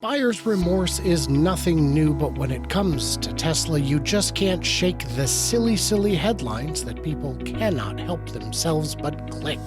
Buyer's remorse is nothing new, but when it comes to Tesla, you just can't shake the silly headlines that people cannot help themselves but click.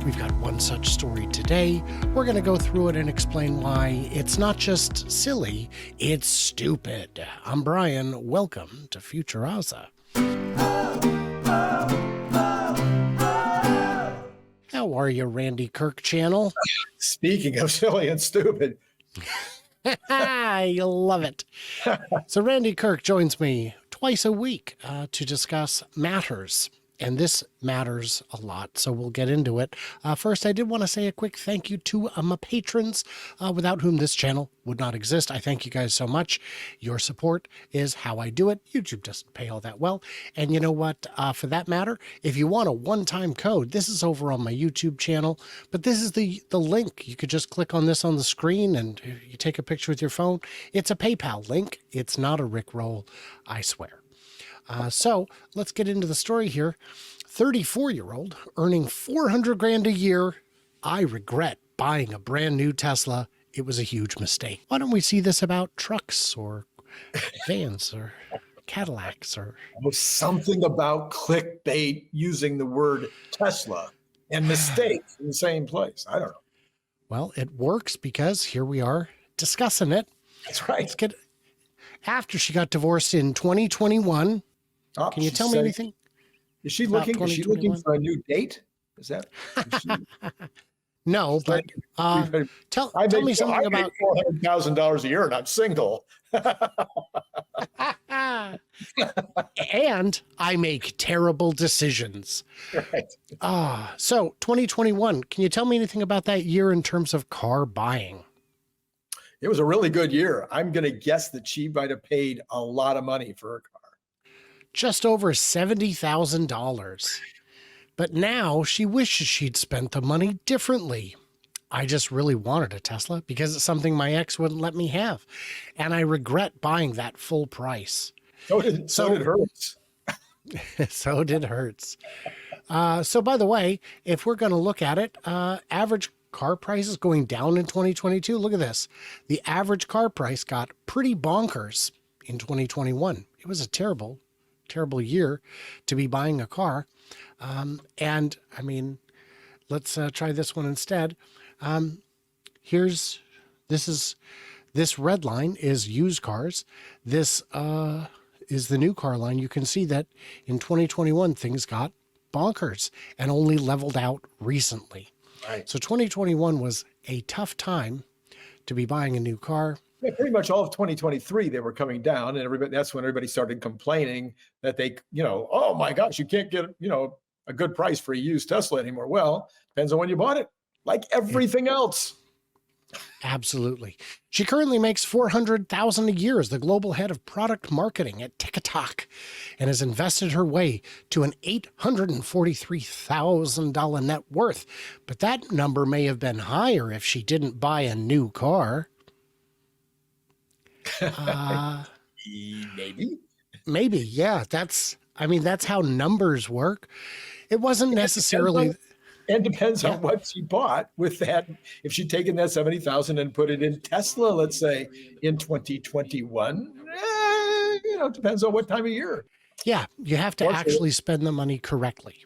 We've got one such story today. We're going to go through it and explain why it's not just silly, it's stupid. I'm Brian. Welcome to Futuraza. How are you, Randy Kirk channel? Speaking of silly and stupid. You'll love it. So Randy Kirk joins me twice a week to discuss matters, and this matters a lot, so we'll get into it. First, I did want to say a quick thank you to my patrons, without whom this channel would not exist. I thank you guys so much. Your support is how I do it. YouTube doesn't pay all that well. And you know what? For that matter, if you want a one-time code, this is over on my YouTube channel, but this is the link. You could just click on this on the screen and you take a picture with your phone. It's a PayPal link. It's not a Rickroll, I swear. So let's get into the story here. 34-year-old earning 400 grand a year. I regret buying a brand new Tesla. It was a huge mistake. Why don't we see this about trucks or vans or Cadillacs or something about clickbait using the word Tesla and mistake in the same place? I don't know. Well, it works because here we are discussing it. That's right. After she got divorced in 2021. Can you tell me anything? Is she looking for a new date? Is that? No, but tell me something about $400,000 a year and I'm single. And I make terrible decisions. Right. So 2021, can you tell me anything about that year in terms of car buying? It was a really good year. I'm going to guess that she might have paid a lot of money for her car. Just over $70,000. But now she wishes she'd spent the money differently. I just really wanted a Tesla because it's something my ex wouldn't let me have. And I regret buying that full price. So did Hertz. So did Hertz. So by the way, if we're going to look at it, average car prices going down in 2022. Look at this. The average car price got pretty bonkers in 2021. It was a terrible year to be buying a car. And I mean, let's try this one instead. This red line is used cars. This is the new car line. You can see that in 2021, things got bonkers and only leveled out recently. Right. So 2021 was a tough time to be buying a new car. Yeah, pretty much all of 2023, they were coming down, and that's when everybody started complaining that oh my gosh, you can't get, a good price for a used Tesla anymore. Well, depends on when you bought it, like everything else. Absolutely. She currently makes $400,000 a year as the global head of product marketing at TikTok and has invested her way to an $843,000 net worth. But that number may have been higher if she didn't buy a new car. Maybe. Yeah. That's how numbers work. It wasn't necessarily. And depends on what she bought with that. If she'd taken that 70,000 and put it in Tesla, let's say in 2021, depends on what time of year. Yeah. You have to actually spend the money correctly.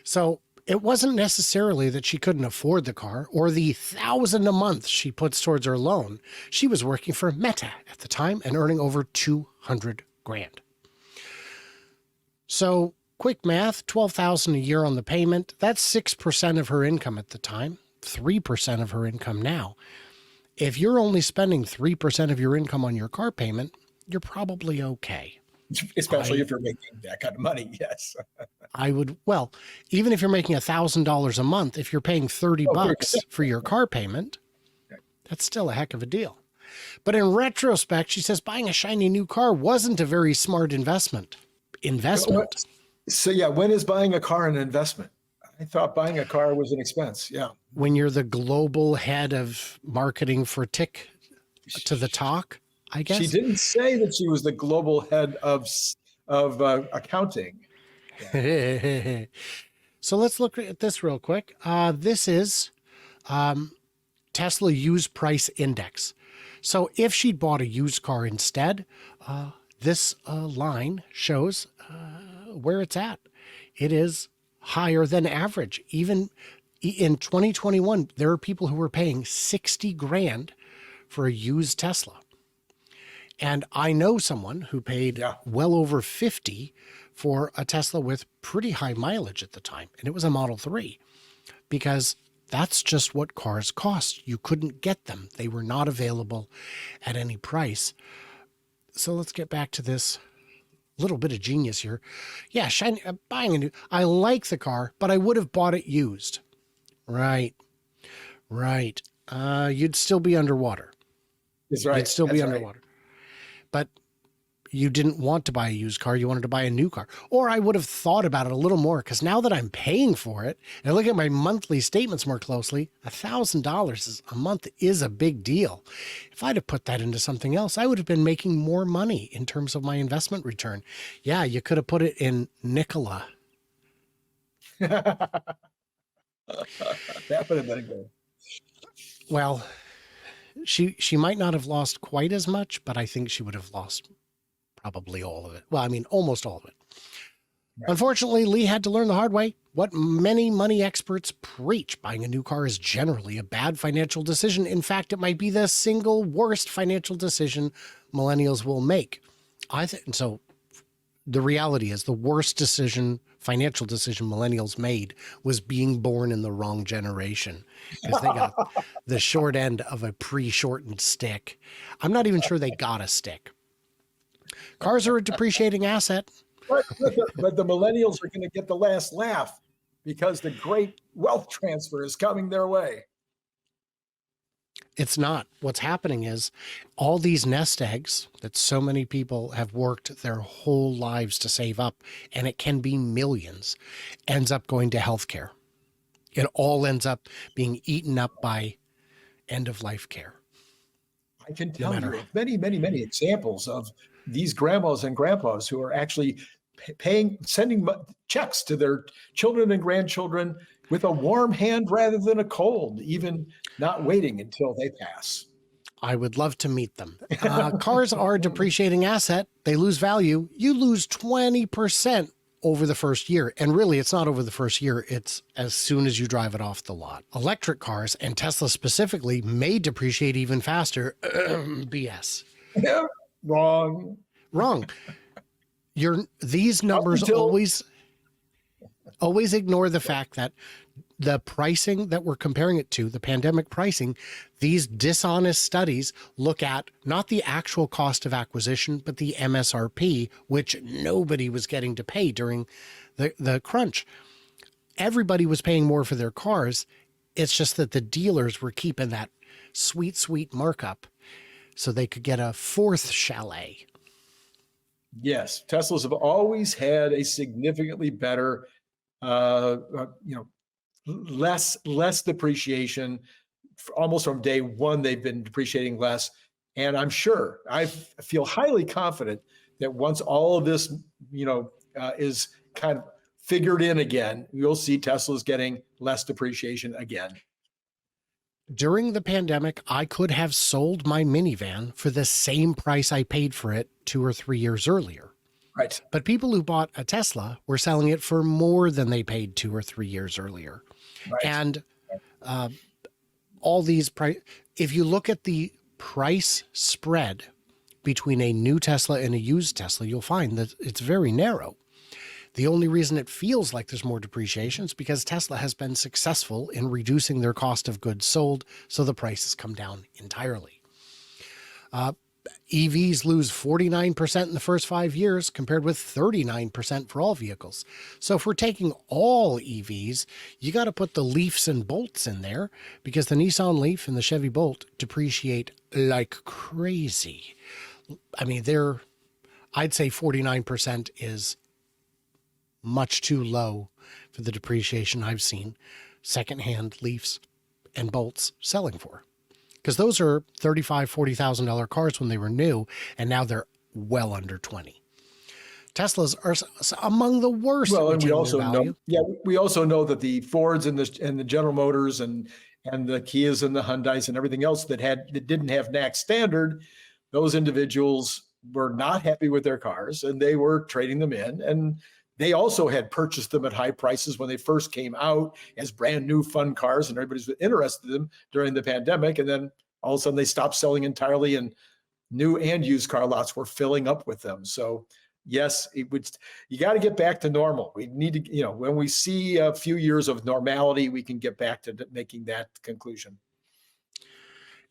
So it wasn't necessarily that she couldn't afford the car or the $1,000 a month she puts towards her loan. She was working for Meta at the time and earning over 200 grand. So quick math, $12,000 a year on the payment. That's 6% of her income at the time, 3% of her income now. If you're only spending 3% of your income on your car payment, you're probably okay. Especially if you're making that kind of money, yes. Even if you're making $1,000 a month, if you're paying $30 for your car payment, that's still a heck of a deal. But in retrospect, she says buying a shiny new car wasn't a very smart investment. So yeah, when is buying a car an investment? I thought buying a car was an expense. Yeah. When you're the global head of marketing for Tick to the Talk, I guess. She didn't say that she was the global head of accounting. Yeah. So let's look at this real quick. This is Tesla used price index. So if she'd bought a used car instead, this line shows where it's at. It is higher than average. Even in 2021, there are people who were paying 60 grand for a used Tesla. And I know someone who paid well over 50 for a Tesla with pretty high mileage at the time. And it was a Model 3 because that's just what cars cost. You couldn't get them. They were not available at any price. So let's get back to this little bit of genius here. Yeah, buying a new, I like the car, but I would have bought it used. Right. You'd still be underwater. That's right. You'd still be underwater. But you didn't want to buy a used car. You wanted to buy a new car. Or I would have thought about it a little more, because now that I'm paying for it and I look at my monthly statements more closely, $1,000 a month is a big deal. If I'd have put that into something else, I would have been making more money in terms of my investment return. Yeah, you could have put it in Nikola. That would have been good. Well, she might not have lost quite as much, but I think she would have lost probably all of it. Well, I mean, almost all of it. Right. Unfortunately, Lee had to learn the hard way what many money experts preach. Buying a new car is generally a bad financial decision. In fact, it might be the single worst financial decision millennials will make. So the reality is the worst financial decision millennials made was being born in the wrong generation, because they got the short end of a pre-shortened stick. I'm not even sure they got a stick. Cars are a depreciating asset. But the millennials are going to get the last laugh because the great wealth transfer is coming their way. It's not. What's happening is all these nest eggs that so many people have worked their whole lives to save up, and it can be millions, ends up going to healthcare. It all ends up being eaten up by end-of-life care. I can tell you of many examples of these grandmas and grandpas who are actually sending checks to their children and grandchildren with a warm hand rather than a cold, even not waiting until they pass. I would love to meet them. Cars are a depreciating asset. They lose value. You lose 20% over the first year. And really, it's not over the first year. It's as soon as you drive it off the lot. Electric cars, and Tesla specifically, may depreciate even faster. BS. Yeah, wrong. These numbers always ignore the fact that the pricing that we're comparing it to, the pandemic pricing, these dishonest studies look at not the actual cost of acquisition, but the MSRP, which nobody was getting to pay during the crunch. Everybody was paying more for their cars. It's just that the dealers were keeping that sweet markup so they could get a fourth chalet. Yes, Teslas have always had a significantly better, less depreciation. Almost from day one, they've been depreciating less. And I'm sure, I feel highly confident that once all of this, is kind of figured in again, you'll see Teslas getting less depreciation again. During the pandemic, I could have sold my minivan for the same price I paid for it 2 or 3 years earlier. Right. But people who bought a Tesla were selling it for more than they paid 2 or 3 years earlier. Right. And all these if you look at the price spread between a new Tesla and a used Tesla, you'll find that it's very narrow. The only reason it feels like there's more depreciation is because Tesla has been successful in reducing their cost of goods sold, so the prices come down entirely. EVs lose 49% in the first 5 years compared with 39% for all vehicles. So if we're taking all EVs, you got to put the Leafs and Bolts in there, because the Nissan Leaf and the Chevy Bolt depreciate like crazy. I mean, I'd say 49% is much too low for the depreciation I've seen secondhand Leafs and Bolts selling for. Because those are $35,000, $40,000 cars when they were new, and now they're well under 20. Teslas are among the worst. Well, and we also know, we also know that the Fords and the General Motors and and the Kias and the Hyundais and everything else that didn't have NAC standard, those individuals were not happy with their cars and they were trading them in. And they also had purchased them at high prices when they first came out as brand new fun cars, and everybody's interested in them during the pandemic. And then all of a sudden they stopped selling entirely, and new and used car lots were filling up with them. So yes, you got to get back to normal. We need to, when we see a few years of normality, we can get back to making that conclusion.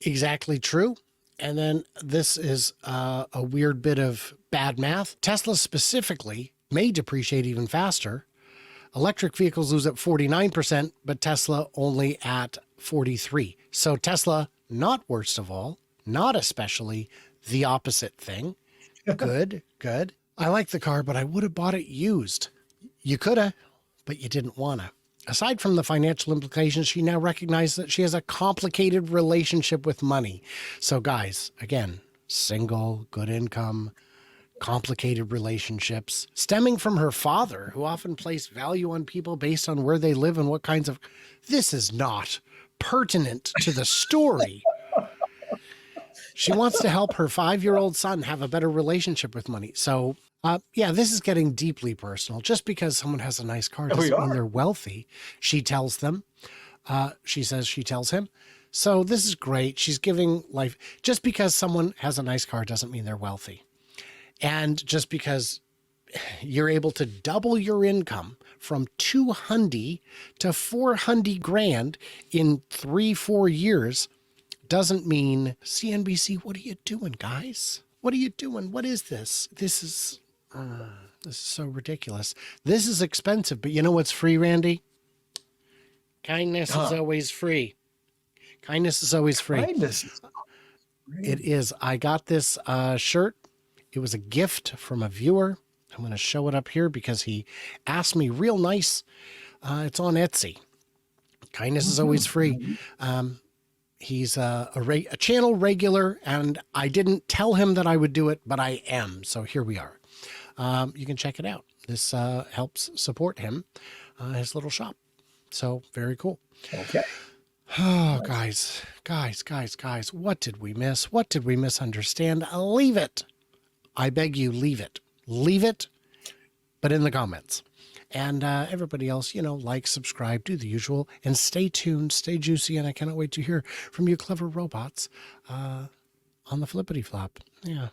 Exactly true. And then this is a weird bit of bad math. Tesla specifically may depreciate even faster. Electric vehicles lose at 49%, but Tesla only at 43%. So Tesla, not worst of all, not especially, the opposite thing. Good, good. I like the car, but I would have bought it used. You could have, but you didn't want to. Aside from the financial implications, she now recognizes that she has a complicated relationship with money. So guys, again, single, good income, complicated relationships, stemming from her father, who often placed value on people based on where they live and what kinds of... This is not pertinent to the story. She wants to help her 5-year-old son have a better relationship with money. So yeah, this is getting deeply personal. Just because someone has a nice car doesn't mean they're wealthy. She tells them. She says she tells him. So this is great. She's giving life. Just because someone has a nice car doesn't mean they're wealthy. And just because you're able to double your income from $200 to $400,000 in 3-4 years doesn't mean CNBC. What are you doing, guys? What are you doing? What is this? This is so ridiculous. This is expensive, but you know what's free, Randy? Kindness is always free. Kindness is always free. Kindness is free. It is. I got this shirt. It was a gift from a viewer. I'm going to show it up here because he asked me real nice. It's on Etsy. Kindness is always free. He's a channel regular, and I didn't tell him that I would do it, but I am. So here we are. You can check it out. This helps support him, his little shop. So very cool. Okay. Oh, guys. What did we miss? What did we misunderstand? Leave it. I beg you, leave it. Leave it, but in the comments. And everybody else, like, subscribe, do the usual, and stay tuned, stay juicy, and I cannot wait to hear from you clever robots on the flippity flop. Yeah.